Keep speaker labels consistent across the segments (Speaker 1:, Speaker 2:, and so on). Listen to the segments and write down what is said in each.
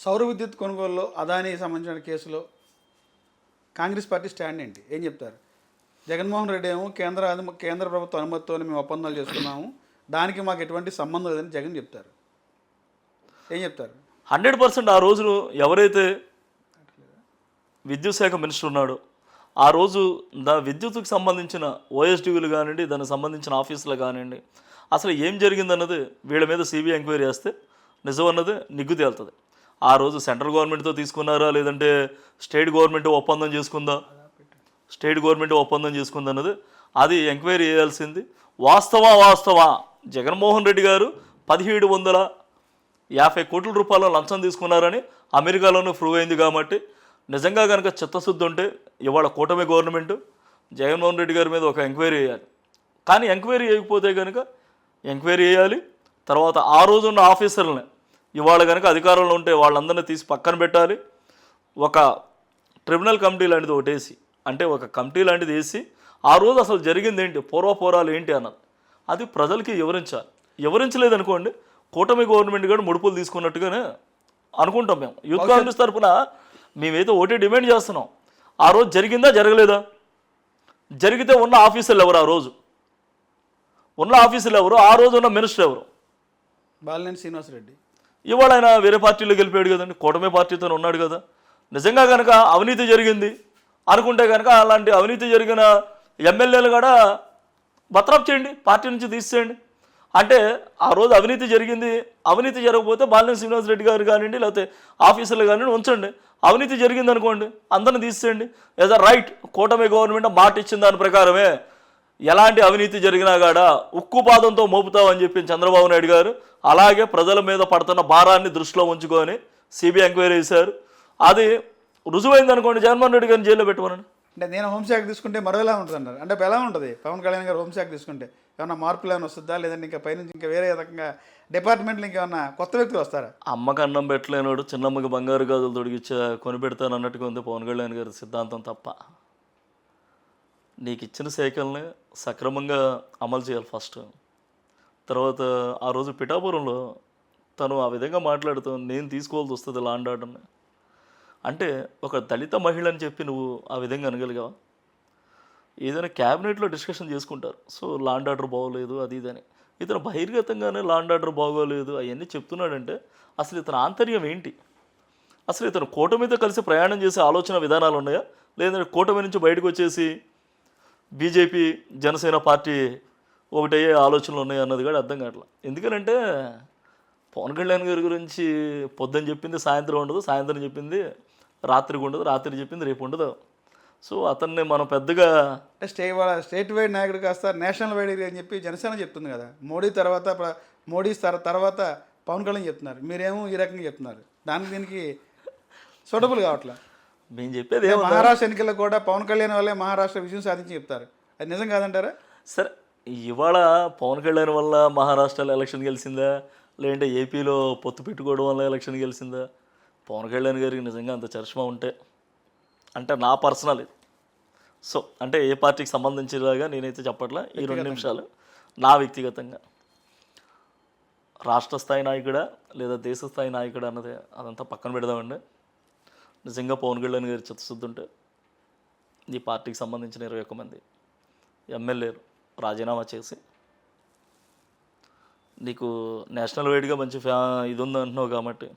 Speaker 1: సౌర విద్యుత్ కొనుగోలులో అదానికి సంబంధించిన కేసులో కాంగ్రెస్ పార్టీ స్టాండ్ ఏంటి? ఏం చెప్తారు? జగన్మోహన్ రెడ్డి ఏమో కేంద్ర ప్రభుత్వ అనుమతితో మేము ఒప్పందాలు చేసుకున్నాము, దానికి మాకు ఎటువంటి సంబంధం లేదని జగన్ చెప్తారు. ఏం చెప్తారు?
Speaker 2: 100% ఆ రోజు ఎవరైతే విద్యుత్ శాఖ మినిస్టర్ ఉన్నాడో ఆ రోజు విద్యుత్తుకు సంబంధించిన ఓఎస్డీలు కానివ్వండి, దానికి సంబంధించిన ఆఫీసులు కానివ్వండి, అసలు ఏం జరిగిందన్నది వీళ్ళ మీద సిబిఐ ఎంక్వైరీ చేస్తే నిజం అన్నది నిగ్గు తేలుతుంది. ఆ రోజు సెంట్రల్ గవర్నమెంట్తో తీసుకున్నారా, లేదంటే స్టేట్ గవర్నమెంట్ ఒప్పందం చేసుకుందా, స్టేట్ గవర్నమెంట్ ఒప్పందం చేసుకుందా అన్నది అది ఎంక్వైరీ చేయాల్సింది. వాస్తవా జగన్మోహన్ రెడ్డి గారు 1750 కోట్ల రూపాయల లంచం తీసుకున్నారని అమెరికాలోనూ ప్రూవ్ అయింది. కాబట్టి నిజంగా కనుక చిత్తశుద్ధి ఉంటే ఇవాళ కూటమి గవర్నమెంట్ జగన్మోహన్ రెడ్డి గారి మీద ఒక ఎంక్వైరీ చేయాలి. కానీ ఎంక్వైరీ చేయకపోతే కనుక ఎంక్వైరీ చేయాలి. తర్వాత ఆ రోజున్న ఆఫీసర్లని ఇవాళ కనుక అధికారంలో ఉంటే వాళ్ళందరినీ తీసి పక్కన పెట్టాలి. ఒక ట్రిబ్యునల్ కమిటీ లాంటిది ఒకటి వేసి, అంటే ఒక కమిటీ లాంటిది వేసి ఆ రోజు అసలు జరిగింది ఏంటి, పూర్వపోరాలు ఏంటి అన్నది అది ప్రజలకి వివరించాలి. వివరించలేదనుకోండి కూటమి గవర్నమెంట్ కూడా ముడుపులు తీసుకున్నట్టుగానే అనుకుంటాం. మేము యూత్ కాంగ్రెస్ తరఫున మేమైతే ఒకటే డిమాండ్ చేస్తున్నాం. ఆ రోజు జరిగిందా జరగలేదా, జరిగితే ఉన్న ఆఫీసర్లు ఎవరు, ఆ రోజు ఉన్న ఆఫీసర్లు ఎవరు, ఆ రోజు ఉన్న మినిస్టర్ ఎవరు?
Speaker 1: బాలినేని శ్రీనివాసరెడ్డి.
Speaker 2: ఇవాళ ఆయన వేరే పార్టీలో గెలిపాడు కదండి, కూటమి పార్టీతో ఉన్నాడు కదా. నిజంగా కనుక అవినీతి జరిగింది అనుకుంటే కనుక అలాంటి అవినీతి జరిగిన ఎమ్మెల్యేలు కూడా బర్తరఫ్ చేయండి, పార్టీ నుంచి తీసేయండి. అంటే ఆ రోజు అవినీతి జరిగింది, అవినీతి జరగకపోతే బాలినేని శ్రీనివాసరెడ్డి గారు కానివ్వండి, లేకపోతే ఆఫీసర్లు కానివ్వండి ఉంచండి. అవినీతి జరిగింది అనుకోండి అందరిని తీసేయండి. యాజ్ అ రైట్ కూటమి గవర్నమెంట్ మాట ఇచ్చిన దాని ప్రకారమే ఎలాంటి అవినీతి జరిగినా కూడా ఉక్కుపాదంతో మోపుతామని చెప్పి చంద్రబాబు నాయుడు గారు అలాగే ప్రజల మీద పడుతున్న భారాన్ని దృష్టిలో ఉంచుకొని సిబిఐ ఎంక్వైరీ చేశారు. అది రుజువైంది అనుకోండి జగన్మోహన్ రెడ్డి గారిని జైల్లో పెట్టమనండి.
Speaker 1: అంటే నేను హోంశాఖ తీసుకుంటే మరోలా ఉంటుంది అన్నారు. అంటే ఎలా ఉంటుంది పవన్ కళ్యాణ్ గారు హోంశాఖ తీసుకుంటే ఏమన్నా మార్పులు ఏమైనా వస్తుందా, లేదంటే ఇంకా పైనుంచి ఇంకా వేరే రకంగా డిపార్ట్మెంట్లు ఇంకేమన్నా కొత్త వ్యక్తులు వస్తారా?
Speaker 2: అమ్మకి అన్నం పెట్టలేనాడు చిన్నమ్మకి బంగారు గాజులు తొడిగిచ్చా కొని పెడతాను అన్నట్టుగా ఉంది పవన్ కళ్యాణ్ గారి సిద్ధాంతం తప్ప. నీకు ఇచ్చిన శాఖల్ని సక్రమంగా అమలు చేయాలి ఫస్ట్. తర్వాత ఆ రోజు పిఠాపురంలో తను ఆ విధంగా మాట్లాడుతూ నేను తీసుకోవాల్సి వస్తుంది లా అండ్ ఆర్డర్ని అంటే ఒక దళిత మహిళ అని చెప్పి నువ్వు ఆ విధంగా అనగలిగావా? ఏదైనా క్యాబినెట్లో డిస్కషన్ చేసుకుంటారు, సో లా అండ్ ఆర్డర్ బాగోలేదు అది ఇదని. ఇతను బహిర్గతంగానే లా అండ్ ఆర్డర్ బాగోలేదు అవన్నీ చెప్తున్నాడంటే అసలు ఇతని ఆంతర్యం ఏంటి? అసలు ఇతను కూటమితో కలిసి ప్రయాణం చేసే ఆలోచన విధానాలు ఉన్నాయా, లేదంటే కూటమి నుంచి బయటకు వచ్చేసి బీజేపీ జనసేన పార్టీ ఒకటయ్యే ఆలోచనలు ఉన్నాయి అన్నది కూడా అర్థం కావట్లేదు. ఎందుకనంటే పవన్ కళ్యాణ్ గారి గురించి పొద్దున చెప్పింది సాయంత్రం ఉండదు, సాయంత్రం చెప్పింది రాత్రికి ఉండదు, రాత్రి చెప్పింది రేపు ఉండదు. సో అతన్ని మనం పెద్దగా
Speaker 1: అంటే స్టేట్ వైడ్ నాయకుడు కాస్త నేషనల్ వైడ్ అని చెప్పి జనసేన చెప్తుంది కదా. మోడీ తర్వాత పవన్ కళ్యాణ్ చెప్తున్నారు, మీరేమో ఈ రకంగా చెప్తున్నారు. దీనికి సూటబుల్ కావట్లేదు.
Speaker 2: మేము చెప్పేది
Speaker 1: మహారాష్ట్ర ఎన్నికల్లో కూడా పవన్ కళ్యాణ్ వల్లే మహారాష్ట్ర విజయం సాధించి చెప్తారు. అది నిజం కాదంటారా?
Speaker 2: సరే ఇవాళ పవన్ కళ్యాణ్ వల్ల మహారాష్ట్రలో ఎలక్షన్ గెలిచిందా, లేదంటే ఏపీలో పొత్తు పెట్టుకోవడం వల్ల ఎలక్షన్ గెలిచిందా? పవన్ కళ్యాణ్ గారికి నిజంగా అంత చరిష్మా ఉంటే అంటే నా పర్సనల్ ఇది. సో అంటే ఏ పార్టీకి సంబంధించినలాగా నేనైతే చెప్పట్లా. ఈ 2 నిమిషాలు నా వ్యక్తిగతంగా రాష్ట్ర స్థాయి నాయకుడా లేదా దేశ స్థాయి నాయకుడా అన్నది అదంతా పక్కన పెడదామండి. నిజంగా పవన్ కళ్యాణ్ గారి చిత్తశుద్ధి ఉంటే ఈ పార్టీకి సంబంధించిన 21 మంది ఎమ్మెల్యేలు రాజీనామా చేసి నీకు నేషనల్ వైడ్గా మంచి ఇది ఉంది అంటున్నావు కాబట్టి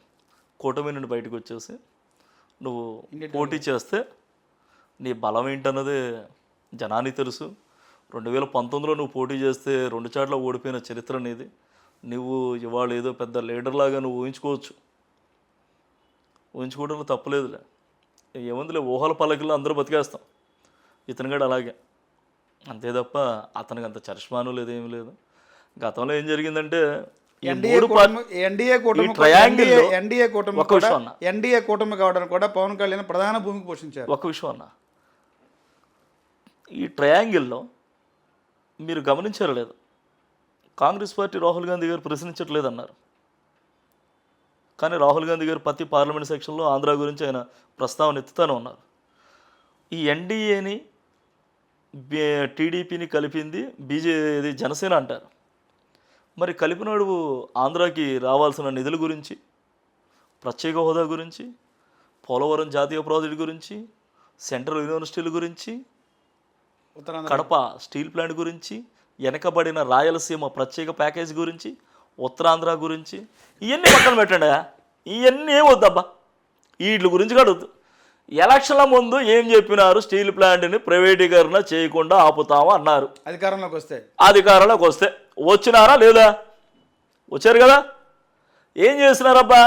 Speaker 2: కూటమి నుండి బయటకు వచ్చేసి నువ్వు పోటీ చేస్తే నీ బలం ఏంటన్నది జనానికి తెలుసు. 2019లో నువ్వు పోటీ చేస్తే 2 చోట్ల ఓడిపోయిన చరిత్ర నీది. నువ్వు ఇవాళ ఏదో పెద్ద లీడర్లాగా నువ్వు ఊహించుకోవడంలో తప్పులేదులే. ఏముందిలే ఊహల పలకల్లో అందరూ బతికేస్తాం, ఇతను కూడా అలాగే. అంతే తప్ప అతనికి అంత చరిష్మాను లేదు, ఏమీ లేదు. గతంలో ఏం జరిగిందంటే
Speaker 1: ఎన్డీఏ కూటమి కావడానికి కూడా పవన్ కళ్యాణ్ ప్రధాన భూమికి పోషించారు.
Speaker 2: ఒక విషయం అన్న, ఈ ట్రయాంగిల్లో మీరు గమనించారు లేదు, కాంగ్రెస్ పార్టీ రాహుల్ గాంధీ గారు ప్రశ్నించట్లేదు అన్నారు. కానీ రాహుల్ గాంధీ గారు ప్రతి పార్లమెంట్ సెక్షన్లో ఆంధ్ర గురించి ఆయన ప్రస్తావన ఎత్తుతూనే ఉన్నారు. ఈ ఎన్డీఏని టీడీపీని కలిపింది ఇది జనసేన అంటారు. మరి కలిపినాడు ఆంధ్రాకి రావాల్సిన నిధుల గురించి, ప్రత్యేక హోదా గురించి, పోలవరం జాతీయ ప్రాజెక్టు గురించి, సెంట్రల్ యూనివర్సిటీల గురించి,
Speaker 1: ఉత్తరాంధ్ర
Speaker 2: కడప స్టీల్ ప్లాంట్ గురించి, వెనకబడిన రాయలసీమ ప్రత్యేక ప్యాకేజ్ గురించి, ఉత్తరాంధ్ర గురించి, ఇవన్నీ పక్కన పెట్టండి. ఇవన్నీ ఏం వద్దబ్బా, వీటి గురించి కడవద్దు. ఎలక్షన్ల ముందు ఏం చెప్పినారు? స్టీల్ ప్లాంట్ని ప్రైవేటీకరణ చేయకుండా ఆపుతాము అన్నారు. అధికారంలోకి వస్తే వచ్చినారా లేదా? వచ్చారు కదా. ఏం చేసినారబ్బా?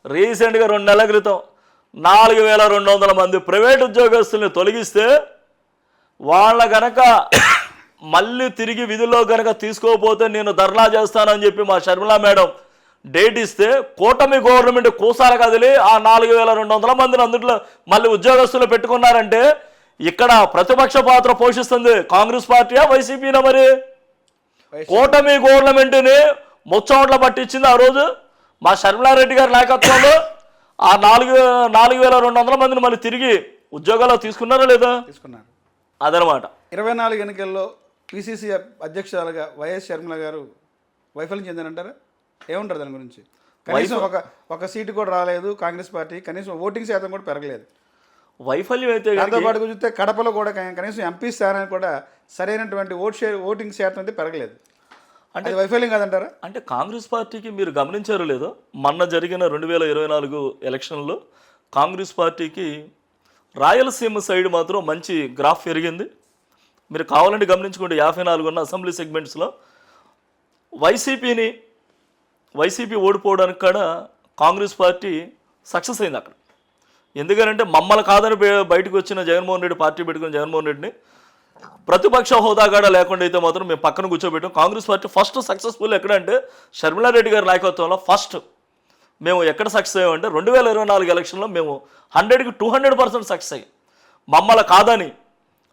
Speaker 2: రీసెంట్గా 2 నెలల క్రితం 4200 మంది ప్రైవేట్ ఉద్యోగస్తుల్ని తొలగిస్తే వాళ్ళ గనక మళ్ళీ తిరిగి విధుల్లో గనక తీసుకోకపోతే నేను ధర్నా చేస్తానని చెప్పి మా షర్మిలా మేడం డేట్ ఇస్తే కూటమి గవర్నమెంట్ కూసాల కదిలి ఆ 4200 మందిని అందులో మళ్ళీ ఉద్యోగస్తులు పెట్టుకున్నారంటే ఇక్కడ ప్రతిపక్ష పాత్ర పోషిస్తుంది కాంగ్రెస్ పార్టీయా, వైసీపీనా? మరి కూటమి గవర్నమెంట్ని ముచ్చోట్ల పట్టించింది ఆ రోజు మా షర్మిలారెడ్డి గారి నాయకత్వంలో. ఆ 4200 మందిని మళ్ళీ తిరిగి ఉద్యోగాల్లో తీసుకున్నారా లేదా?
Speaker 1: తీసుకున్నారు.
Speaker 2: అదనమాట.
Speaker 1: 24 ఎన్నికల్లో పిసిసి అధ్యక్షురాలుగా వైఎస్ షర్మిల గారు వైఫల్యం చెందారంటారా? ఏముంటారు దాని గురించి? కనీసం ఒక సీటు కూడా రాలేదు కాంగ్రెస్ పార్టీ, కనీసం ఓటింగ్ శాతం కూడా పెరగలేదు.
Speaker 2: వైఫల్యం అయితే
Speaker 1: దాంతో పాటు చూస్తే కడపలో కూడా కనీసం ఎంపీ స్థానానికి కూడా సరైనటువంటి ఓటింగ్ శాతం అయితే పెరగలేదు. అంటే వైఫల్యం కాదంటారా?
Speaker 2: అంటే కాంగ్రెస్ పార్టీకి మీరు గమనించారో లేదో, మొన్న జరిగిన 2024 ఎలక్షన్లో కాంగ్రెస్ పార్టీకి రాయలసీమ సైడ్ మాత్రం మంచి గ్రాఫ్ పెరిగింది. మీరు కావాలంటే గమనించుకోండి. 54 ఉన్న అసెంబ్లీ సెగ్మెంట్స్లో వైసీపీ ఓడిపోవడానికి కూడా కాంగ్రెస్ పార్టీ సక్సెస్ అయింది అక్కడ. ఎందుకంటే మమ్మల్ని కాదని బయటకు వచ్చిన జగన్మోహన్ రెడ్డి, పార్టీ పెట్టుకున్న జగన్మోహన్ రెడ్డిని ప్రతిపక్ష హోదా కూడా లేకుండా అయితే మాత్రం మేము పక్కన కూర్చోబెట్టాం. కాంగ్రెస్ పార్టీ ఫస్ట్ సక్సెస్ఫుల్ ఎక్కడంటే షర్మిలారెడ్డి గారి నాయకత్వంలో ఫస్ట్ మేము ఎక్కడ సక్సెస్ అయ్యామంటే 2024 ఎలక్షన్లో మేము 100కి 200% సక్సెస్ అయ్యాం. మమ్మల్ని కాదని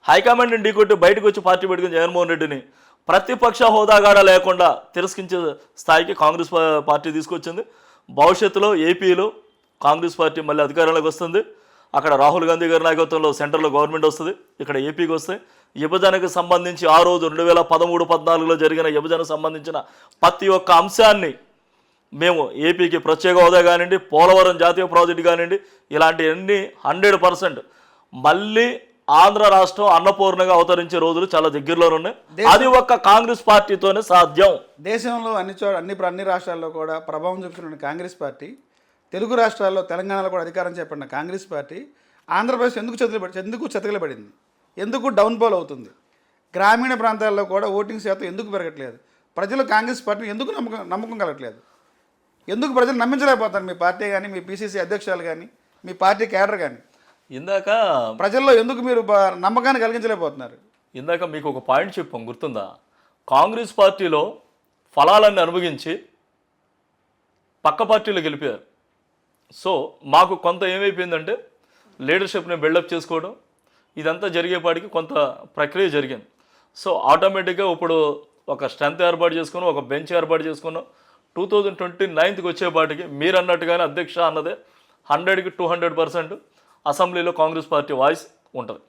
Speaker 2: హైకమాండ్ని ఢీకొట్టి బయటకు వచ్చి పార్టీ పెట్టుకుని జగన్మోహన్ రెడ్డిని ప్రతిపక్ష హోదాగాడ లేకుండా తిరస్కరించే స్థాయికి కాంగ్రెస్ పార్టీ తీసుకొచ్చింది. భవిష్యత్తులో ఏపీలో కాంగ్రెస్ పార్టీ మళ్ళీ అధికారంలోకి వస్తుంది. అక్కడ రాహుల్ గాంధీ గారి నాయకత్వంలో సెంట్రల్లో గవర్నమెంట్ వస్తుంది. ఇక్కడ ఏపీకి వస్తాయి. విభజనకు సంబంధించి ఆ రోజు 2013-14లో జరిగిన విభజనకు సంబంధించిన ప్రతి ఒక్క అంశాన్ని మేము ఏపీకి ప్రత్యేక హోదా కానివ్వండి, పోలవరం జాతీయ ప్రాజెక్టు కానివ్వండి, ఇలాంటివన్నీ 100% మళ్ళీ ఆంధ్ర రాష్ట్రం అన్నపూర్ణగా అవతరించే రోజులు చాలా దగ్గరలో ఉన్నాయి. అది ఒక్క కాంగ్రెస్ పార్టీతోనే సాధ్యం.
Speaker 1: దేశంలో అన్ని రాష్ట్రాల్లో కూడా ప్రభావం చూపుతున్న కాంగ్రెస్ పార్టీ, తెలుగు రాష్ట్రాల్లో తెలంగాణలో కూడా అధికారం చేపట్టిన కాంగ్రెస్ పార్టీ ఆంధ్రప్రదేశ్ ఎందుకు చతికిలబడింది? ఎందుకు డౌన్ఫాల్ అవుతుంది? గ్రామీణ ప్రాంతాల్లో కూడా ఓటింగ్ శాతం ఎందుకు పెరగట్లేదు? ప్రజలు కాంగ్రెస్ పార్టీని ఎందుకు నమ్మకం కలగట్లేదు? ఎందుకు ప్రజలు నమ్మించలేకపోతారు? మీ పార్టీ కానీ, మీ పిసిసి అధ్యక్షులు కానీ, మీ పార్టీ క్యాడర్ కానీ
Speaker 2: ఇందాక
Speaker 1: ప్రజల్లో ఎందుకు మీరు నమ్మకాన్ని కలిగించలేకపోతున్నారు?
Speaker 2: ఇందాక మీకు ఒక పాయింట్ చెప్పాం, గుర్తుందా? కాంగ్రెస్ పార్టీలో ఫలాలన్నీ అనుభవించి పక్క పార్టీలో గెలిపారు. సో మాకు కొంత ఏమైపోయిందంటే లీడర్షిప్ని బిల్డప్ చేసుకోవడం, ఇదంతా జరిగేపాటికి కొంత ప్రక్రియ జరిగింది. సో ఆటోమేటిక్గా ఇప్పుడు ఒక స్ట్రెంత్ ఏర్పాటు చేసుకున్నాం, ఒక బెంచ్ ఏర్పాటు చేసుకున్నాం. 2029కి వచ్చేపాటికి మీరు అన్నట్టుగానే అధ్యక్ష అన్నదే 100కి 200% అసెంబ్లీలో కాంగ్రెస్ పార్టీ వాయిస్ ఉంటుంది.